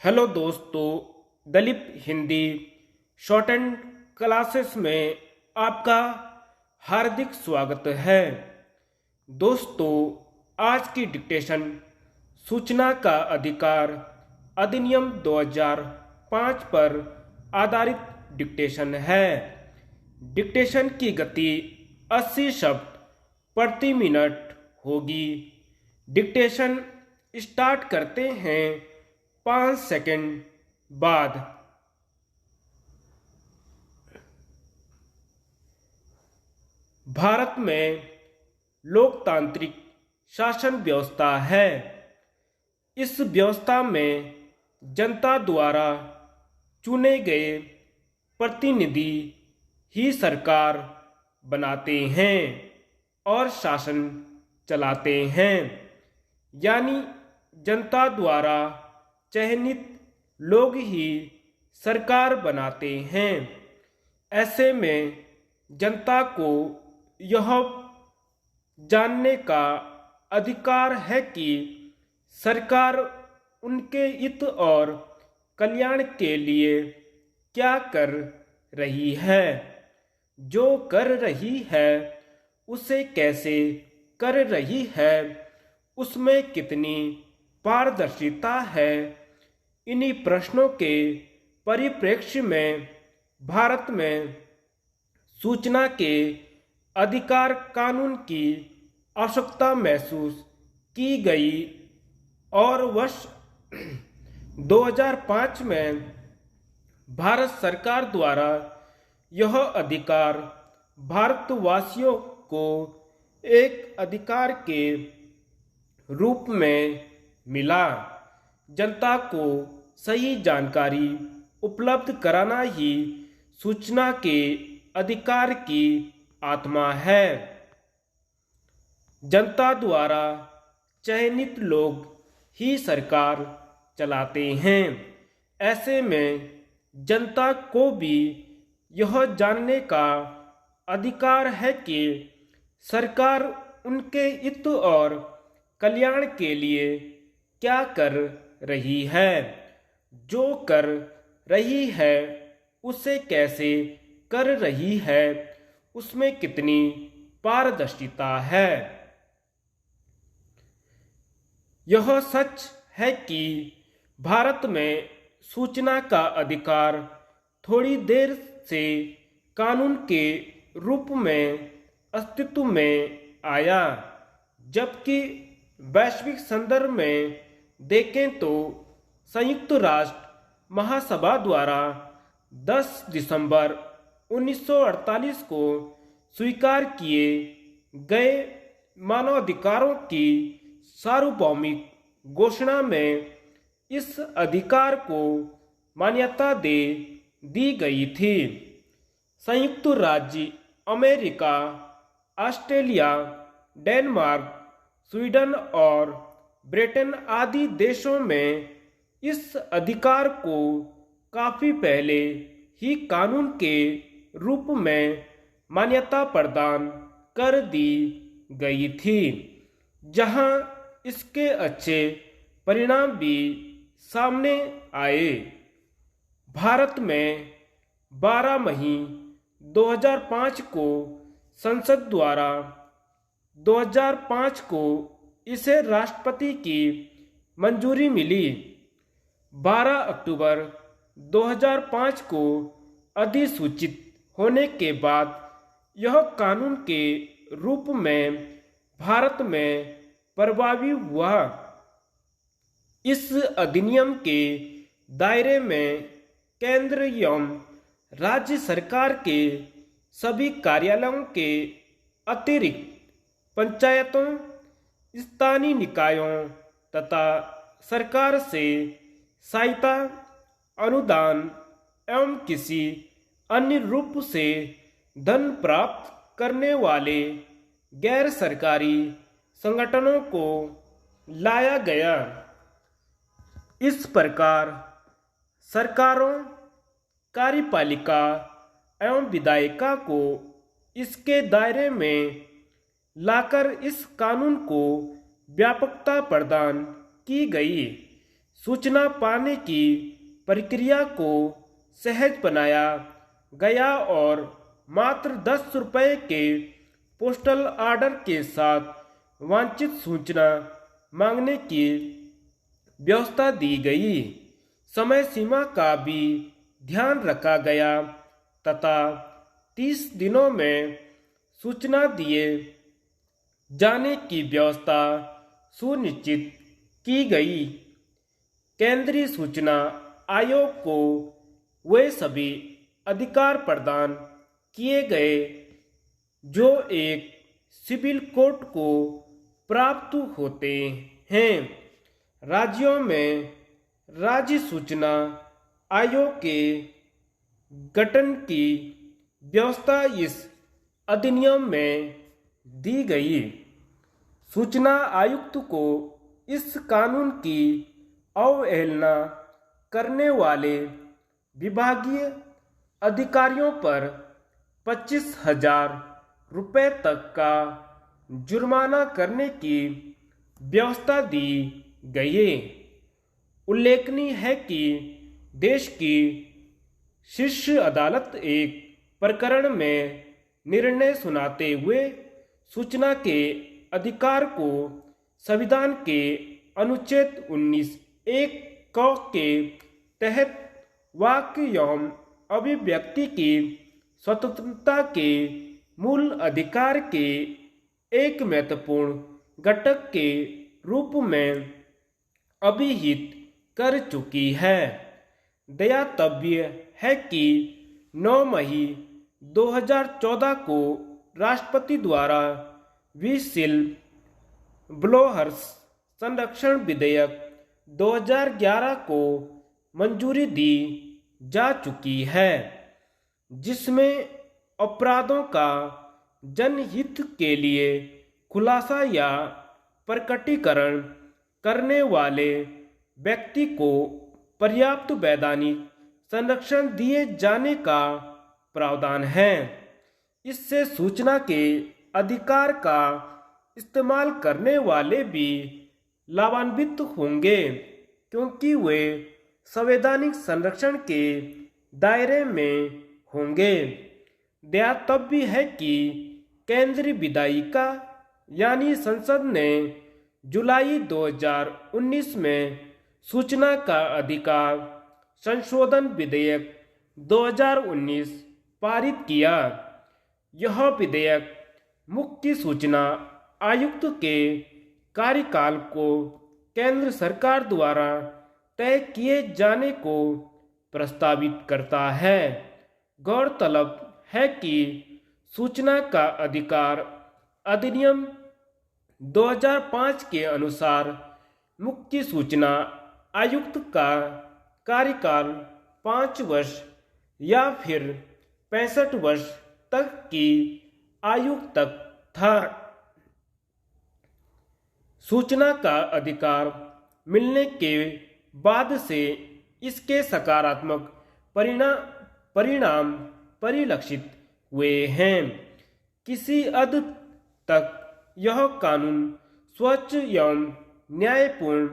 Hello दोस्तों, Dalip Hindi shorthand classes में आपका हार्दिक स्वागत है। दोस्तों, आज की डिक्टेशन सूचना का अधिकार अधिनियम 2005 पर आधारित डिक्टेशन है। डिक्टेशन की गति 80 शब्द प्रति मिनट होगी। डिक्टेशन स्टार्ट करते हैं 5 सेकंड बाद। भारत में लोकतांत्रिक शासन व्यवस्था है। इस व्यवस्था में जनता द्वारा चुने गए प्रतिनिधि ही सरकार बनाते हैं और शासन चलाते हैं, यानी जनता द्वारा चयनित लोग ही सरकार बनाते हैं। ऐसे में जनता को यह जानने का अधिकार है कि सरकार उनके हित और कल्याण के लिए क्या कर रही है, जो कर रही है उसे कैसे कर रही है, उसमें कितनी पारदर्शिता है। इन्हीं प्रश्नों के परिप्रेक्ष्य में भारत में सूचना के अधिकार कानून की आवश्यकता महसूस की गई और वर्ष 2005 में भारत सरकार द्वारा यह अधिकार भारतवासियों को एक अधिकार के रूप में मिला। जनता को सही जानकारी उपलब्ध कराना ही सूचना के अधिकार की आत्मा है। जनता द्वारा चयनित लोग ही सरकार चलाते हैं। ऐसे में जनता को भी यह जानने का अधिकार है कि सरकार उनके हित और कल्याण के लिए क्या कर रही है, जो कर रही है उसे कैसे कर रही है, उसमें कितनी पारदर्शिता है। यह सच है कि भारत में सूचना का अधिकार थोड़ी देर से कानून के रूप में अस्तित्व में आया, जबकि वैश्विक संदर्भ में देखें तो संयुक्त राष्ट्र महासभा द्वारा 10 दिसंबर 1948 को स्वीकार किए गए मानवाधिकारों की सार्वभौमिक घोषणा में इस अधिकार को मान्यता दे दी गई थी। संयुक्त राज्य अमेरिका, ऑस्ट्रेलिया, डेनमार्क, स्वीडन और ब्रिटेन आदि देशों में इस अधिकार को काफी पहले ही कानून के रूप में मान्यता प्रदान कर दी गई थी, जहां इसके अच्छे परिणाम भी सामने आए। भारत में 12 मई 2005 को संसद द्वारा 2005 को इसे राष्ट्रपति की मंजूरी मिली। 12 अक्टूबर 2005 को अधिसूचित होने के बाद यह कानून के रूप में भारत में प्रभावी हुआ। इस अधिनियम के दायरे में केंद्र एवं राज्य सरकार के सभी कार्यालयों के अतिरिक्त पंचायतों, स्थानीय निकायों तथा सरकार से सहायता, अनुदान एवं किसी अन्य रूप से धन प्राप्त करने वाले गैर सरकारी संगठनों को लाया गया। इस प्रकार सरकारों, कार्यपालिका एवं विधायिका को इसके दायरे में लाकर इस कानून को व्यापकता प्रदान की गई। सूचना पाने की प्रक्रिया को सहज बनाया गया और मात्र 10 रुपये के पोस्टल ऑर्डर के साथ वांछित सूचना मांगने की व्यवस्था दी गई। समय सीमा का भी ध्यान रखा गया तथा 30 दिनों में सूचना दिए जाने की व्यवस्था सुनिश्चित की गई। केंद्रीय सूचना आयोग को वे सभी अधिकार प्रदान किए गए जो एक सिविल कोर्ट को प्राप्त होते हैं। राज्यों में राज्य सूचना आयोग के गठन की व्यवस्था इस अधिनियम में दी गई। सूचना आयुक्त को इस कानून की अवहेलना करने वाले विभागीय अधिकारियों पर 25,000 रुपये तक का जुर्माना करने की व्यवस्था दी गई। उल्लेखनीय है कि देश की शीर्ष अदालत एक प्रकरण में निर्णय सुनाते हुए सूचना के अधिकार को संविधान के अनुच्छेद 19(1) क के तहत वाक एवं अभिव्यक्ति की स्वतंत्रता के मूल अधिकार के एक महत्वपूर्ण घटक के रूप में अभिहित कर चुकी है। ध्यातव्य है कि 9 मई 2014 को राष्ट्रपति द्वारा व्हिसिल ब्लोअर्स संरक्षण विधेयक 2011 को मंजूरी दी जा चुकी है, जिसमें अपराधों का जनहित के लिए खुलासा या प्रकटीकरण करने वाले व्यक्ति को पर्याप्त वैधानिक संरक्षण दिए जाने का प्रावधान है। इससे सूचना के अधिकार का इस्तेमाल करने वाले भी लाभान्वित होंगे, क्योंकि वे संवैधानिक संरक्षण के दायरे में होंगे। ध्यातव्य है कि केंद्रीय विधायिका यानी संसद ने जुलाई 2019 में सूचना का अधिकार संशोधन विधेयक 2019 पारित किया। यह विधेयक मुख्य सूचना आयुक्त के कार्यकाल को केंद्र सरकार द्वारा तय किए जाने को प्रस्तावित करता है। गौरतलब है कि सूचना का अधिकार अधिनियम 2005 के अनुसार मुख्य सूचना आयुक्त का कार्यकाल 5 वर्ष या फिर 65 वर्ष तक की आयु तक था। सूचना का अधिकार मिलने के बाद से इसके सकारात्मक परिणाम परिलक्षित हुए हैं। किसी हद तक यह कानून स्वच्छ एवं न्यायपूर्ण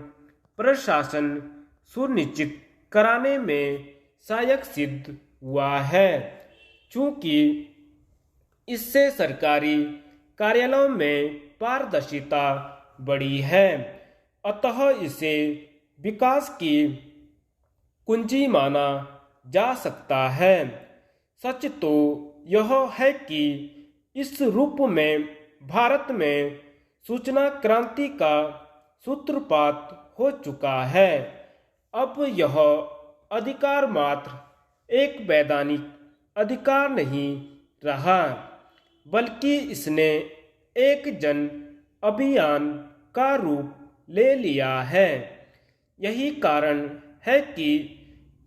प्रशासन सुनिश्चित कराने में सहायक सिद्ध हुआ है, चूँकि इससे सरकारी कार्यालयों में पारदर्शिता बढ़ी है। अतः इसे विकास की कुंजी माना जा सकता है। सच तो यह है कि इस रूप में भारत में सूचना क्रांति का सूत्रपात हो चुका है। अब यह अधिकार मात्र एक वैधानिक अधिकार नहीं रहा, बल्कि इसने एक जन अभियान का रूप ले लिया है। यही कारण है कि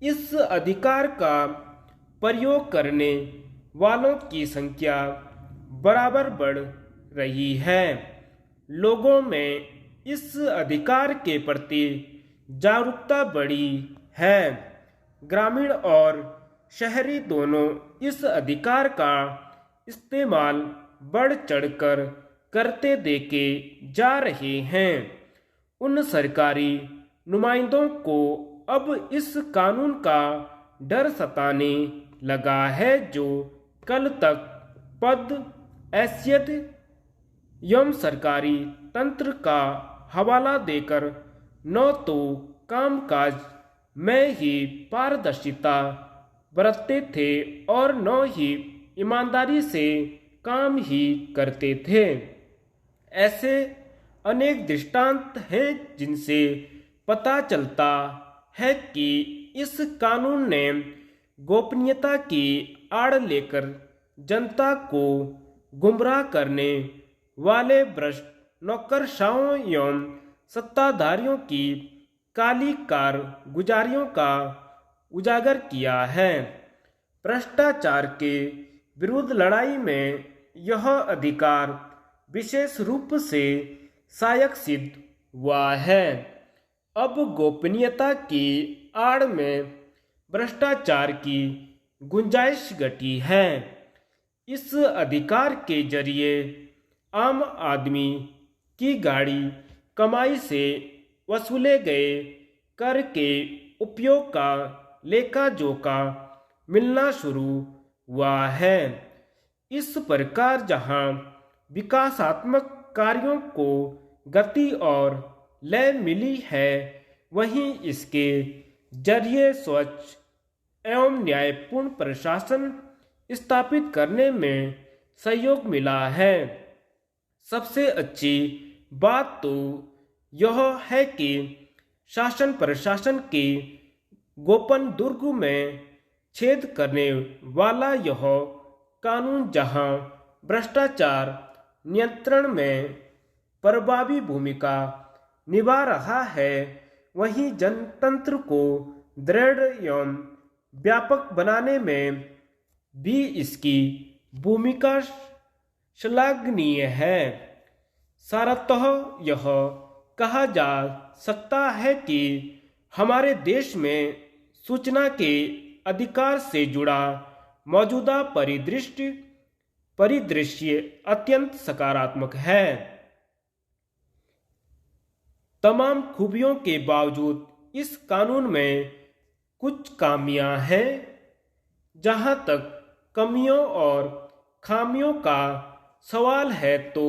इस अधिकार का प्रयोग करने वालों की संख्या बराबर बढ़ रही है। लोगों में इस अधिकार के प्रति जागरूकता बढ़ी है। ग्रामीण और शहरी दोनों इस अधिकार का इस्तेमाल बढ़ चढ़कर करते देखे जा रहे हैं। उन सरकारी नुमाइंदों को अब इस कानून का डर सताने लगा है, जो कल तक पद, हैसियत एवं सरकारी तंत्र का हवाला देकर न तो कामकाज में ही पारदर्शिता बरतते थे और न ही ईमानदारी से काम ही करते थे। ऐसे अनेक दृष्टांत हैं जिनसे पता चलता है कि इस कानून ने गोपनीयता की आड़ लेकर जनता को गुमराह करने वाले भ्रष्ट नौकरशाहों एवं सत्ताधारियों की काली कारगुजारियों का उजागर किया है। भ्रष्टाचार के विरुद्ध लड़ाई में यह अधिकार विशेष रूप से सहायक सिद्ध हुआ है। अब गोपनीयता की आड़ में भ्रष्टाचार की गुंजाइश घटी है। इस अधिकार के जरिए आम आदमी की गाड़ी कमाई से वसूले गए कर के उपयोग का लेखा जोखा मिलना शुरू हुआ है। इस प्रकार जहां विकासात्मक कार्यों को गति और लय मिली है, वहीं इसके जरिए स्वच्छ एवं न्यायपूर्ण प्रशासन स्थापित करने में सहयोग मिला है। सबसे अच्छी बात तो यह है कि शासन प्रशासन के गोपन दुर्ग में छेद करने वाला यह कानून जहां भ्रष्टाचार नियंत्रण में प्रभावी भूमिका निभा रहा है, वहीं जनतंत्र को दृढ़ एवं व्यापक बनाने में भी इसकी भूमिका श्लाघनीय है। सारतः यह कहा जा सकता है कि हमारे देश में सूचना के अधिकार से जुड़ा मौजूदा परिदृश्य अत्यंत सकारात्मक है। तमाम खूबियों के बावजूद इस कानून में कुछ खामियां हैं। जहां तक कमियों और खामियों का सवाल है, तो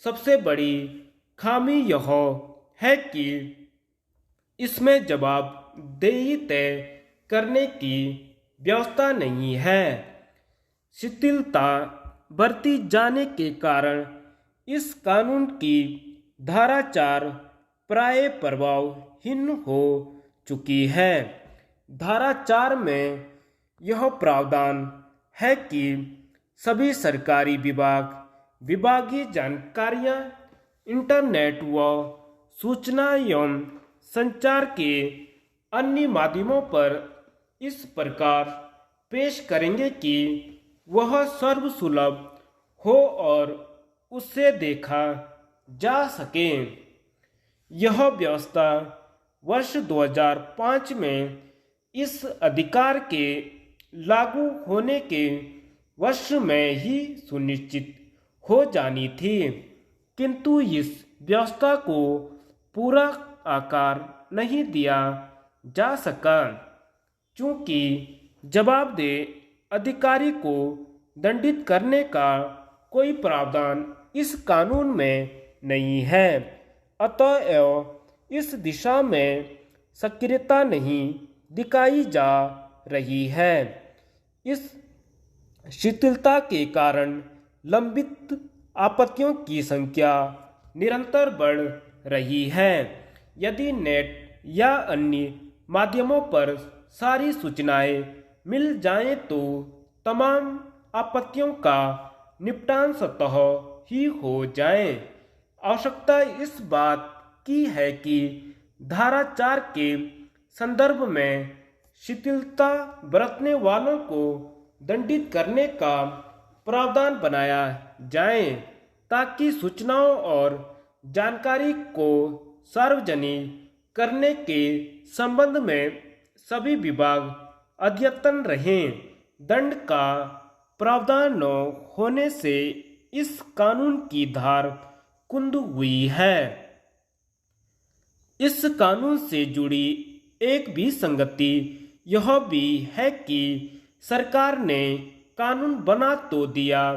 सबसे बड़ी खामी यह है कि इसमें जवाबदेही तय करने की व्यवस्था नहीं है। शिथिलता बरती जाने के कारण इस कानून की धारा 4 प्राय प्रभावहीन हो चुकी है। धारा 4 में यह प्रावधान है कि सभी सरकारी विभागीय जानकारियां इंटरनेट व सूचना एवं संचार के अन्य माध्यमों पर इस प्रकार पेश करेंगे कि वह सर्वसुलभ हो और उससे देखा जा सके। यह व्यवस्था वर्ष 2005 में इस अधिकार के लागू होने के वर्ष में ही सुनिश्चित हो जानी थी, किंतु इस व्यवस्था को पूरा आकार नहीं दिया जा सका, चूंकि जवाबदेह अधिकारी को दंडित करने का कोई प्रावधान इस कानून में नहीं है। अतएव इस दिशा में सक्रियता नहीं दिखाई जा रही है। इस शिथिलता के कारण लंबित आपत्तियों की संख्या निरंतर बढ़ रही है। यदि नेट या अन्य माध्यमों पर सारी सूचनाएं मिल जाएं, तो तमाम आपत्तियों का निपटान स्वतः ही हो जाए। आवश्यकता इस बात की है कि धारा 4 के संदर्भ में शिथिलता बरतने वालों को दंडित करने का प्रावधान बनाया जाए, ताकि सूचनाओं और जानकारी को सार्वजनिक करने के संबंध में सभी विभाग अद्यतन रहें। दंड का प्रावधान न होने से इस कानून की धार कुंद हुई है। इस कानून से जुड़ी एक भी संगति यह भी है कि सरकार ने कानून बना तो दिया,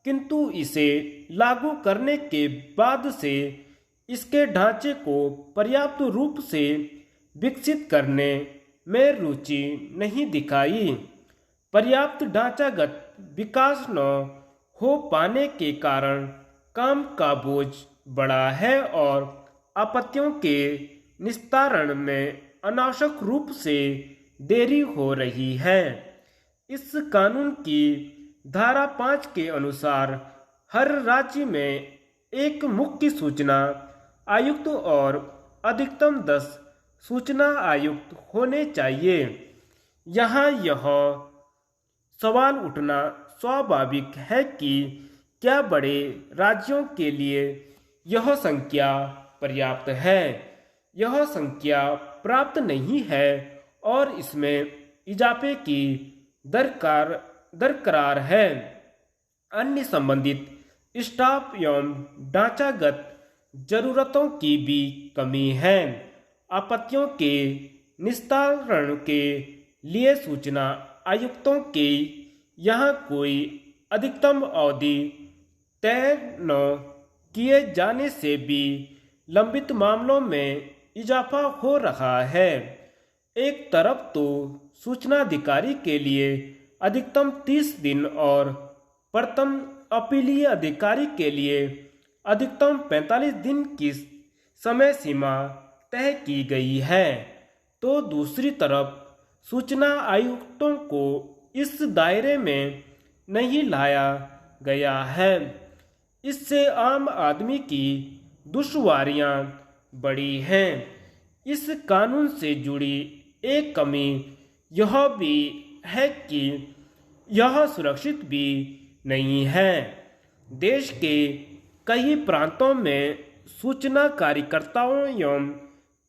किंतु इसे लागू करने के बाद से इसके ढांचे को पर्याप्त रूप से विकसित करने में रुचि नहीं दिखाई। पर्याप्त ढांचागत विकास न हो पाने के कारण काम का बोझ बढ़ा है और आपत्तियों के निस्तारण में अनावश्यक रूप से देरी हो रही है। इस कानून की धारा 5 के अनुसार हर राज्य में एक मुख्य सूचना आयुक्त और अधिकतम 10 सूचना आयुक्त होने चाहिए। यहाँ यह सवाल उठना स्वाभाविक है कि क्या बड़े राज्यों के लिए यह संख्या पर्याप्त है। यह संख्या प्राप्त नहीं है और इसमें इजाफे की दरकार है। अन्य संबंधित स्टाफ एवं ढांचागत जरूरतों की भी कमी है। आपत्तियों के निस्तारण के लिए सूचना आयुक्तों के यहाँ कोई अधिकतम अवधि तय न किए जाने से भी लंबित मामलों में इजाफा हो रहा है। एक तरफ तो सूचनाधिकारी के लिए अधिकतम 30 दिन और प्रथम अपीलीय अधिकारी के लिए अधिकतम 45 दिन की समय सीमा तय की गई है, तो दूसरी तरफ सूचना आयुक्तों को इस दायरे में नहीं लाया गया है। इससे आम आदमी की दुश्वारियां बढ़ी हैं। इस कानून से जुड़ी एक कमी यह भी है कि यह सुरक्षित भी नहीं है। देश के कई प्रांतों में सूचना कार्यकर्ताओं एवं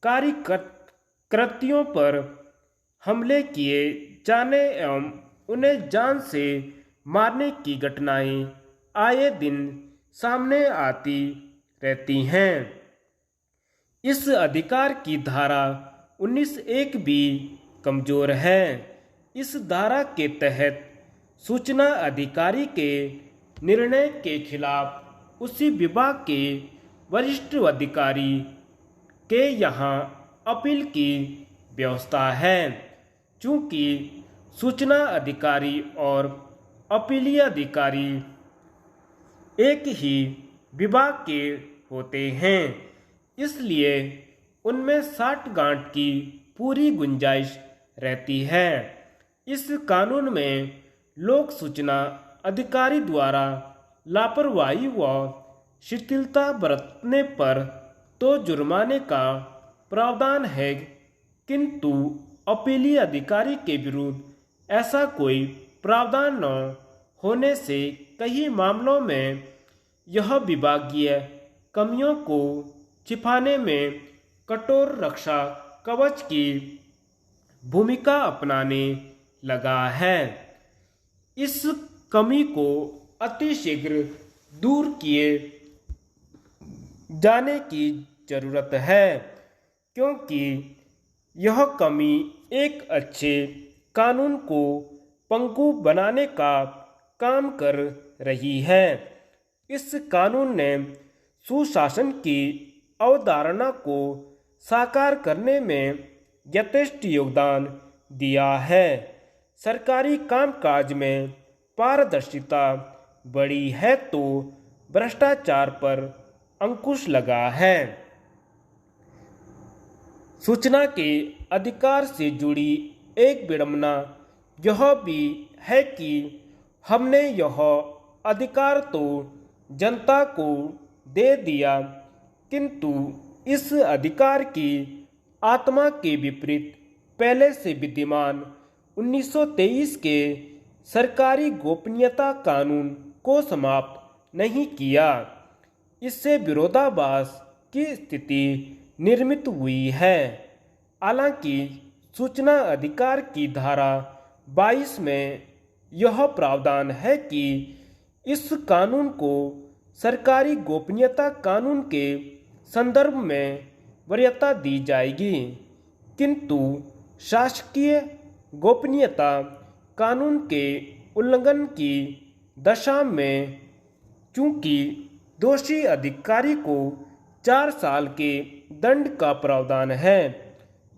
कार्यकर्तियों पर हमले किए जाने एवं उन्हें जान से मारने की घटनाएं आए दिन सामने आती रहती हैं। इस अधिकार की धारा 19(1) भी कमजोर है। इस धारा के तहत सूचना अधिकारी के निर्णय के खिलाफ उसी विभाग के वरिष्ठ अधिकारी के यहाँ अपील की व्यवस्था है। चूँकि सूचना अधिकारी और अपीलीय अधिकारी एक ही विभाग के होते हैं, इसलिए उनमें साठगांठ की पूरी गुंजाइश रहती है। इस कानून में लोक सूचना अधिकारी द्वारा लापरवाही व शिथिलता बरतने पर तो जुर्माने का प्रावधान है, किंतु अपीलीय अधिकारी के विरुद्ध ऐसा कोई प्रावधान न होने से कई मामलों में यह विभागीय कमियों को छिपाने में कठोर रक्षा कवच की भूमिका अपनाने लगा है। इस कमी को अतिशीघ्र दूर किए जाने की जरूरत है, क्योंकि यह कमी एक अच्छे कानून को पंगु बनाने का काम कर रही है। इस कानून ने सुशासन की अवधारणा को साकार करने में यथेष्ट योगदान दिया है। सरकारी कामकाज में पारदर्शिता बढ़ी है तो भ्रष्टाचार पर अंकुश लगा है। सूचना के अधिकार से जुड़ी एक विडंबना यह भी है कि हमने यह अधिकार तो जनता को दे दिया, किंतु इस अधिकार की आत्मा के विपरीत पहले से विद्यमान 1923 के सरकारी गोपनीयता कानून को समाप्त नहीं किया। इससे विरोधाभास की स्थिति निर्मित हुई है। हालांकि सूचना अधिकार की धारा 22 में यह प्रावधान है कि इस कानून को सरकारी गोपनीयता कानून के संदर्भ में वरीयता दी जाएगी, किंतु शासकीय गोपनीयता कानून के उल्लंघन की दशा में चूंकि दोषी अधिकारी को 4 साल के दंड का प्रावधान है,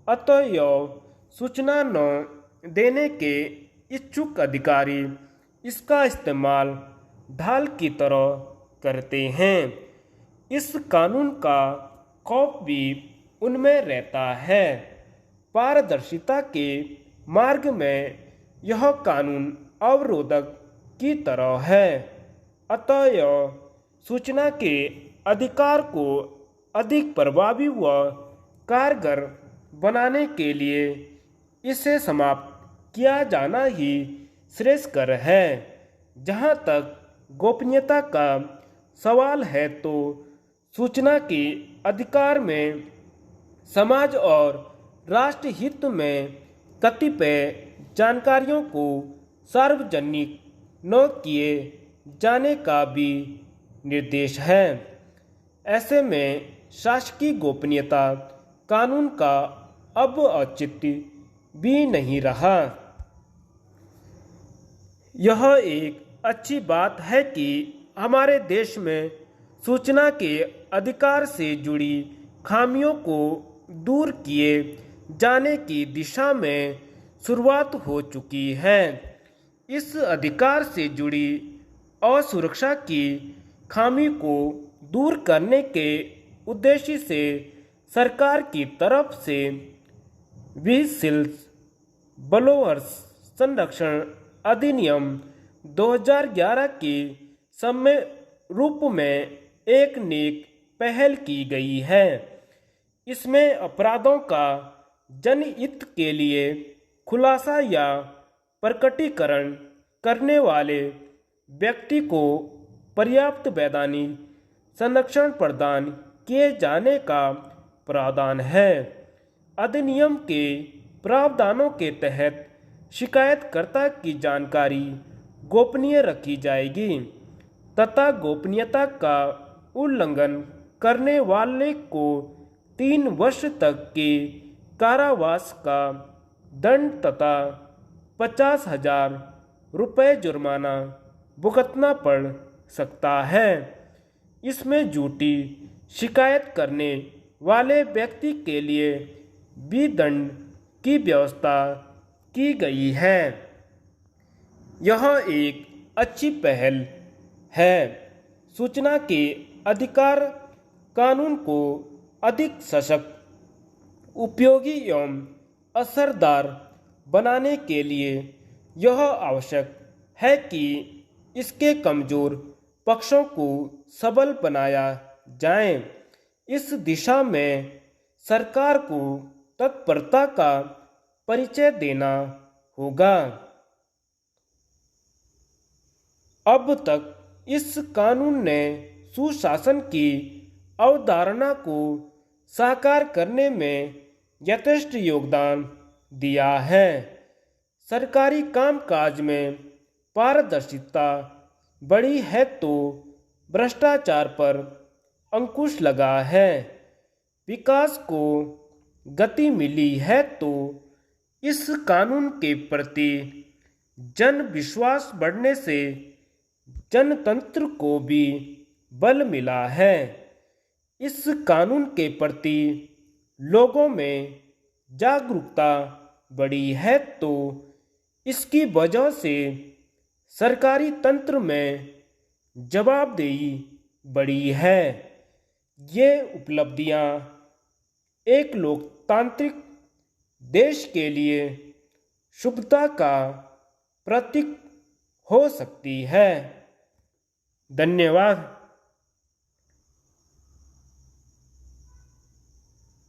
अतः यह सूचना न देने के इच्छुक अधिकारी इसका इस्तेमाल ढाल की तरह करते हैं। इस कानून का खौफ भी उनमें रहता है। पारदर्शिता के मार्ग में यह कानून अवरोधक की तरह है, अतः यह सूचना के अधिकार को अधिक प्रभावी व कारगर बनाने के लिए इसे समाप्त किया जाना ही श्रेयस्कर है। जहाँ तक गोपनीयता का सवाल है तो सूचना के अधिकार में समाज और राष्ट्र हित में कतिपय जानकारियों को सार्वजनिक न किए जाने का भी निर्देश है। ऐसे में शासकीय गोपनीयता कानून का अब औचित्य भी नहीं रहा। यह एक अच्छी बात है कि हमारे देश में सूचना के अधिकार से जुड़ी खामियों को दूर किए जाने की दिशा में शुरुआत हो चुकी है। इस अधिकार से जुड़ी असुरक्षा की खामी को दूर करने के उद्देश्य से सरकार की तरफ से व्हीकल्स ब्लोअर्स संरक्षण अधिनियम 2011 के समय रूप में एक नेक पहल की गई है। इसमें अपराधों का जनहित के लिए खुलासा या प्रकटीकरण करने वाले व्यक्ति को पर्याप्त वैधानिक संरक्षण प्रदान किए जाने का प्रावधान है। अधिनियम के प्रावधानों के तहत शिकायतकर्ता की जानकारी गोपनीय रखी जाएगी तथा गोपनीयता का उल्लंघन करने वाले को 3 वर्ष तक के कारावास का दंड तथा 50,000 रुपये जुर्माना भुगतना पड़ सकता है। इसमें झूठी शिकायत करने वाले व्यक्ति के लिए भी दंड की व्यवस्था की गई है। यह एक अच्छी पहल है। सूचना के अधिकार कानून को अधिक सशक्त, उपयोगी एवं असरदार बनाने के लिए यह आवश्यक है कि इसके कमजोर पक्षों को सबल बनाया जाए। इस दिशा में सरकार को तत्परता का परिचय देना होगा। अब तक इस कानून ने सुशासन की अवधारणा को साकार करने में यथेष्ट योगदान दिया है। सरकारी कामकाज में पारदर्शिता बढ़ी है तो भ्रष्टाचार पर अंकुश लगा है। विकास को गति मिली है तो इस कानून के प्रति जन विश्वास बढ़ने से जनतंत्र को भी बल मिला है। इस कानून के प्रति लोगों में जागरूकता बढ़ी है तो इसकी वजह से सरकारी तंत्र में जवाबदेही बढ़ी है। ये उपलब्धियां एक लोकतांत्रिक देश के लिए शुभता का प्रतीक हो सकती है। धन्यवाद।